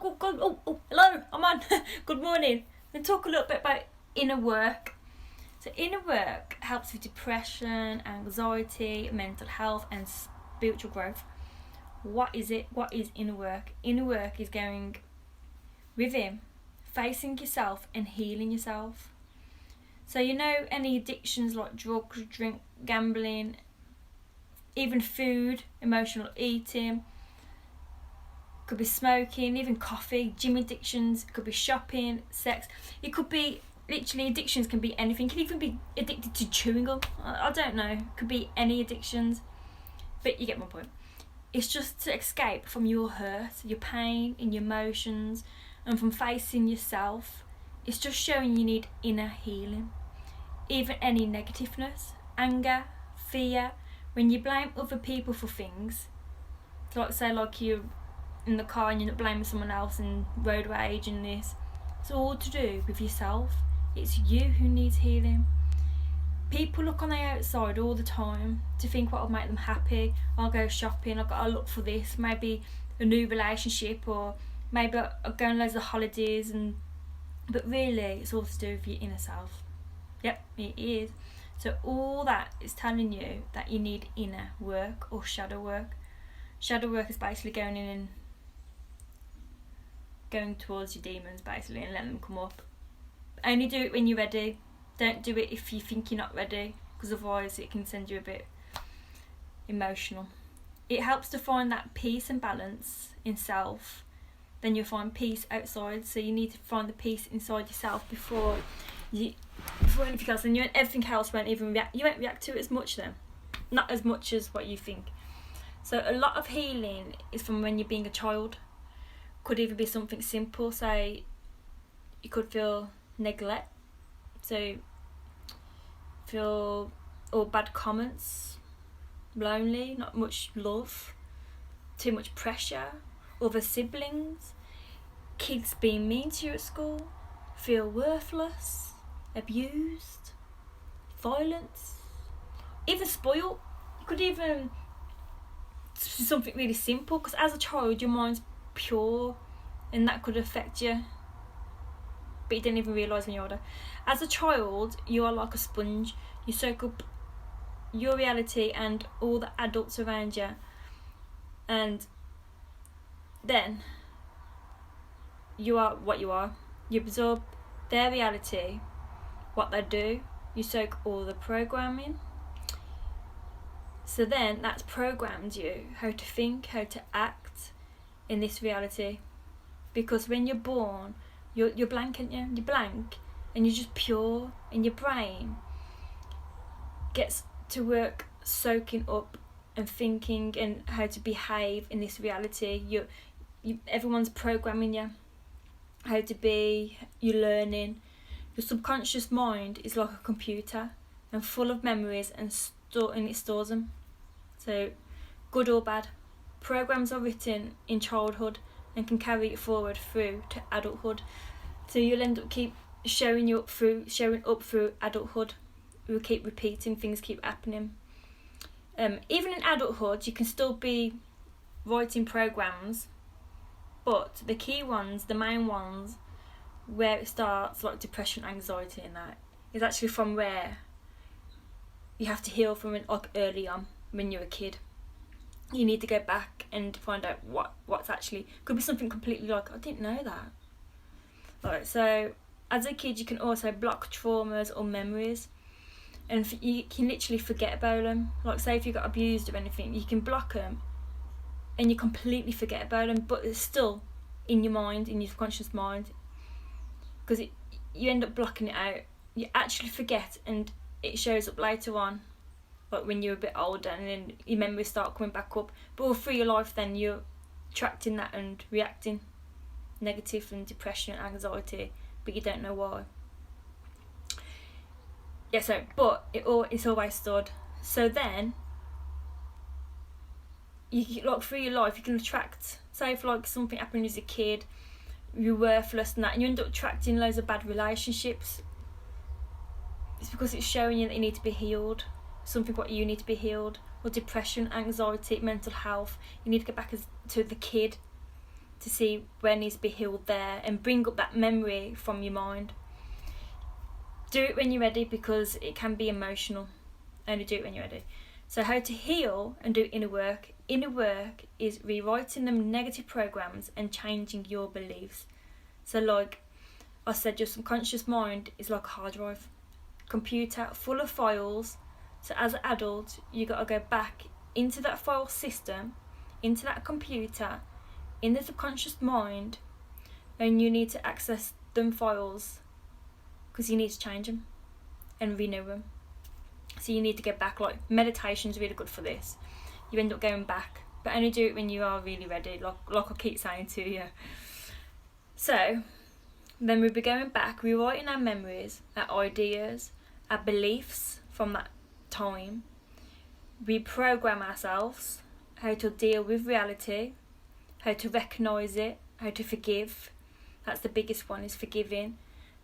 Hello, I'm on. Good morning. I'm going to talk a little bit about inner work. So inner work helps with depression, anxiety, mental health and spiritual growth. What is it? What is inner work? Inner work is going within, facing yourself and healing yourself. So any addictions like drugs, drink, gambling, even food, emotional eating, could be smoking, even coffee, gym addictions, it could be shopping, sex. It could be, literally addictions can be anything. You can even be addicted to chewing gum. I don't know, it could be any addictions, but you get my point. It's just to escape from your hurt, your pain and your emotions, and from facing yourself. It's just showing you need inner healing. Even any negativeness, anger, fear, when you blame other people for things, like you're in the car and you're not blaming someone else and road rage and this, it's all to do with yourself. It's you who needs healing. People look on the outside all the time to think what will make them happy. I'll go shopping, I'll look for this, maybe a new relationship, or maybe I'll go on loads of holidays, but really it's all to do with your inner self. Yep, it is. So all that is telling you that you need inner work or shadow work. Shadow work is basically going in and going towards your demons basically and letting them come up. Only do it when you're ready. Don't do it if you think you're not ready, because otherwise it can send you a bit emotional. It helps to find that peace and balance in self. Then you'll find peace outside. So you need to find the peace inside yourself before anything else, and everything else won't even react. You won't react to it as much then, not as much as what you think. So a lot of healing is from when you're being a child. Could even be something simple. Say you could feel neglect, so feel or bad comments, lonely, not much love, too much pressure, other siblings, kids being mean to you at school, feel worthless, abused, violence, even spoiled. You could even something really simple, because as a child your mind's pure and that could affect you, but you didn't even realise when you're older. As a child you are like a sponge. You soak up your reality and all the adults around you, and then you are what you are. You absorb their reality, what they do. You soak all the programming. So then that's programmed you how to think, how to act in this reality. Because when you're born, you're blank, aren't you? You're blank and you're just pure, and your brain gets to work soaking up and thinking and how to behave in this reality. Everyone's programming you how to be. You're learning. Your subconscious mind is like a computer and full of memories, and it stores them. So good or bad, programs are written in childhood and can carry it forward through to adulthood. So you'll end up keep showing up through adulthood. We'll keep repeating, things keep happening. Even in adulthood you can still be writing programs, but the key ones, the main ones, where it starts, like depression, anxiety and that, is actually from where you have to heal from, like early on when you're a kid. You need to go back and find out what's actually, could be something completely like, I didn't know that. Right, so as a kid you can also block traumas or memories, and you can literally forget about them. Like say if you got abused or anything, you can block them and you completely forget about them, but it's still in your mind, in your subconscious mind, because you end up blocking it out. You actually forget and it shows up later on, like when you're a bit older, and then your memories start coming back up. But all through your life then you're attracting that and reacting negative and depression and anxiety, but you don't know why. Yeah, so but it's always stored. So then you, like through your life, you can attract, say if like something happened as a kid, you're worthless and that, and you end up attracting loads of bad relationships. It's because it's showing you that you need to be healed. Something what you need to be healed. Or depression, anxiety, mental health. You need to get back to the kid to see where needs to be healed there and bring up that memory from your mind. Do it when you're ready, because it can be emotional. Only do it when you're ready. So how to heal and do inner work. Inner work is rewriting the negative programs and changing your beliefs. So like I said, your subconscious mind is like a hard drive. Computer full of files. So as an adult, you got to go back into that file system, into that computer, in the subconscious mind, and you need to access them files, because you need to change them and renew them. So you need to get back. Like meditation's really good for this. You end up going back, but only do it when you are really ready, like I keep saying to you. So then we'll be going back, rewriting our memories, our ideas, our beliefs from that time. We program ourselves, how to deal with reality, how to recognise it, how to forgive. That's the biggest one, is forgiving.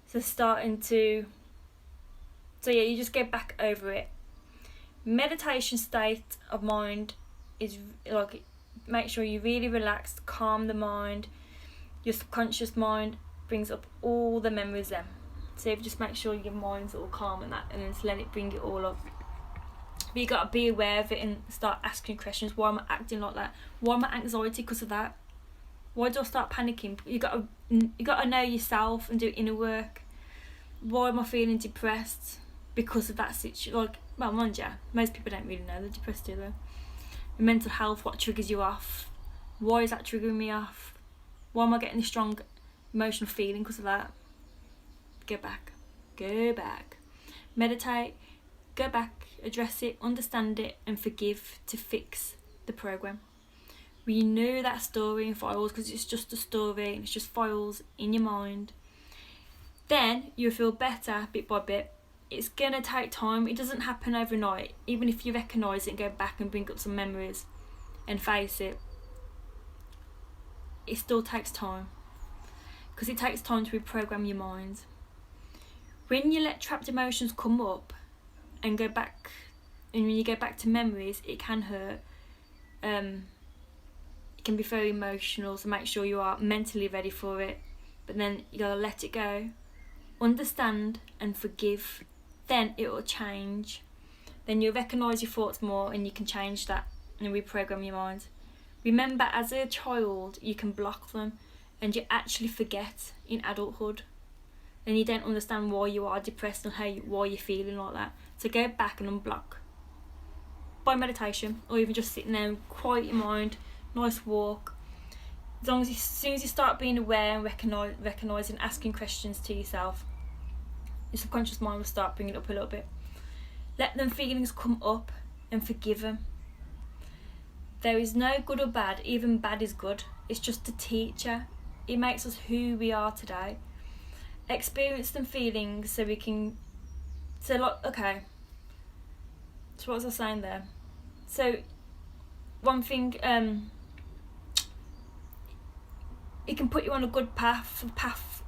So you just get back over it. Meditation state of mind is like, make sure you're really relaxed, calm the mind. Your subconscious mind brings up all the memories then. So you just make sure your mind's all calm and that, and then just let it bring it all up. But you got to be aware of it and start asking questions. Why am I acting like that? Why am I anxiety because of that? Why do I start panicking? You got to know yourself and do inner work. Why am I feeling depressed? Because of that situation. Like, well, mind you, most people don't really know they're depressed, do they? Your mental health, what triggers you off? Why is that triggering me off? Why am I getting this strong emotional feeling because of that? Go back. Meditate. Go back. Address it. Understand it. And forgive to fix the program. Renew that story in files, because it's just a story. It's just files in your mind. Then you'll feel better bit by bit. It's going to take time. It doesn't happen overnight. Even if you recognise it and go back and bring up some memories and face it, it still takes time. Because it takes time to reprogram your mind. When you let trapped emotions come up and go back, and when you go back to memories, it can hurt. It can be very emotional, so make sure you are mentally ready for it. But then you gotta let it go, understand and forgive. Then it will change. Then you'll recognise your thoughts more, and you can change that and reprogram your mind. Remember, as a child, you can block them, and you actually forget in adulthood, and you don't understand why you are depressed and why you're feeling like that. So go back and unblock by meditation, or even just sitting there, quiet your mind, nice walk. As soon as you start being aware and recognising, asking questions to yourself, your subconscious mind will start bringing it up a little bit. Let them feelings come up and forgive them. There is no good or bad. Even bad is good. It's just a teacher. It makes us who we are today. Experience them feelings so we can. So what was I saying there? So one thing, it can put you on a good path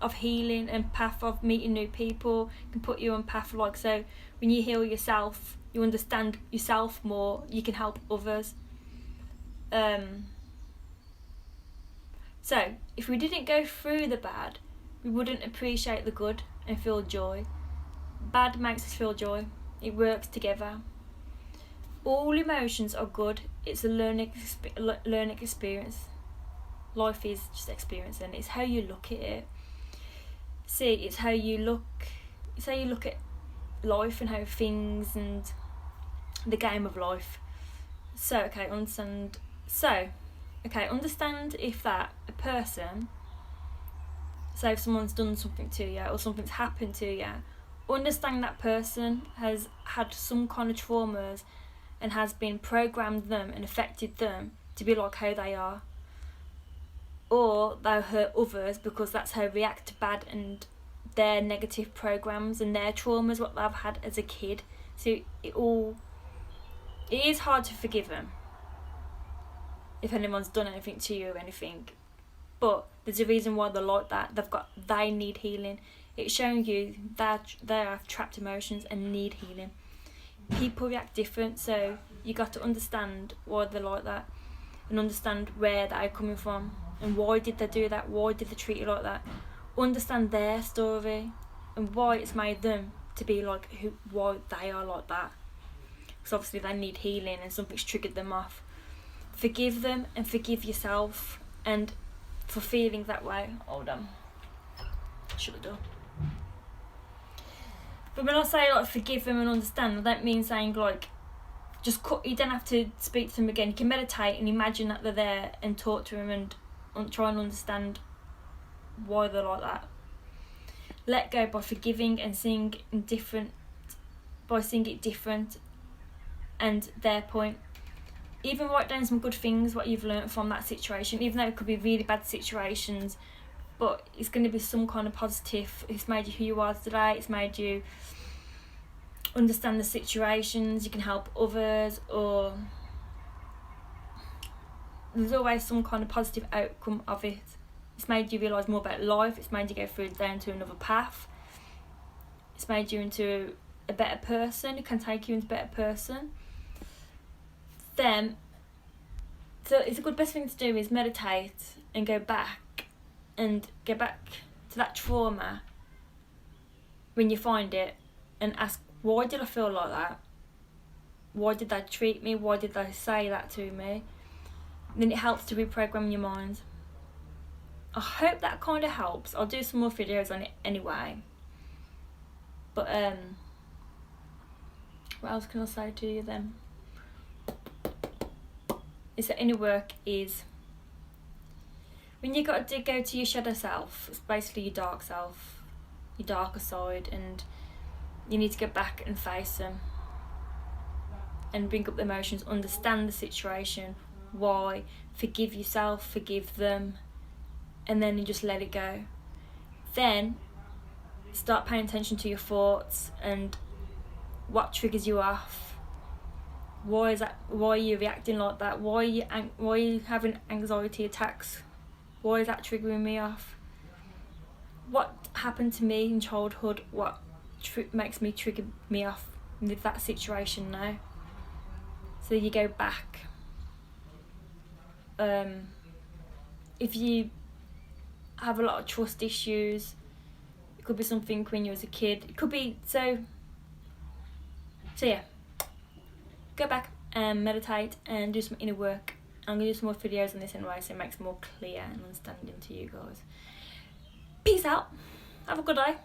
of healing and path of meeting new people. It can put you on path so when you heal yourself, you understand yourself more, you can help others. So if we didn't go through the bad, we wouldn't appreciate the good and feel joy. Bad makes us feel joy. It works together. All emotions are good. It's a learning experience. Life is just experience, and it's how you look at it. See, it's how you look at life and how things and the game of life. Understand if that a person, say if someone's done something to you or something's happened to you, understand that person has had some kind of traumas and has been programmed them and affected them to be like how they are. Or they'll hurt others because that's how they react to bad and their negative programs and their traumas, what they've had as a kid. So it is hard to forgive them if anyone's done anything to you or anything. But there's a reason why they're like that. They need healing. It's showing you that they have trapped emotions and need healing. People react different, so you got to understand why they're like that and understand where they're coming from. and why did they do that, why did they treat you like that. Understand their story and why it's made them to be like why they are like that, because obviously they need healing and something's triggered them off. Forgive them and forgive yourself and for feeling that way. Hold on, shut the door. But when I say like forgive them and understand, I don't mean saying like just you don't have to speak to them again. You can meditate and imagine that they're there and talk to them and try and understand why they're like that. Let go by forgiving and seeing it different and their point. Even write down some good things, what you've learnt from that situation, even though it could be really bad situations, but it's going to be some kind of positive. It's made you who you are today, it's made you understand the situations, you can help others, or there's always some kind of positive outcome of it. It's made you realise more about life, it's made you go through down to another path, it's made you into a better person, it can take you into a better person. Then, so it's a good best thing to do is meditate and go back to that trauma when you find it and ask, why did I feel like that? Why did they treat me? Why did they say that to me? And then it helps to reprogram your mind. I hope that kind of helps. I'll do some more videos on it anyway. But what else can I say to you then? Is that inner work is when you got to go to your shadow self. It's basically your dark self, your darker side, and you need to go back and face them and bring up the emotions, understand the situation, why, forgive yourself, forgive them, and then you just let it go. Then start paying attention to your thoughts and what triggers you off. Why is that? Why are you reacting like that? Why are you having anxiety attacks? Why is that triggering me off? What happened to me in childhood? What makes me trigger me off with that situation now? So you go back. If you have a lot of trust issues, it could be something when you was a kid. It could be so yeah. Go back and meditate and do some inner work. I'm going to do some more videos on this anyway, so it makes more clear and understanding to you guys. Peace out. Have a good day.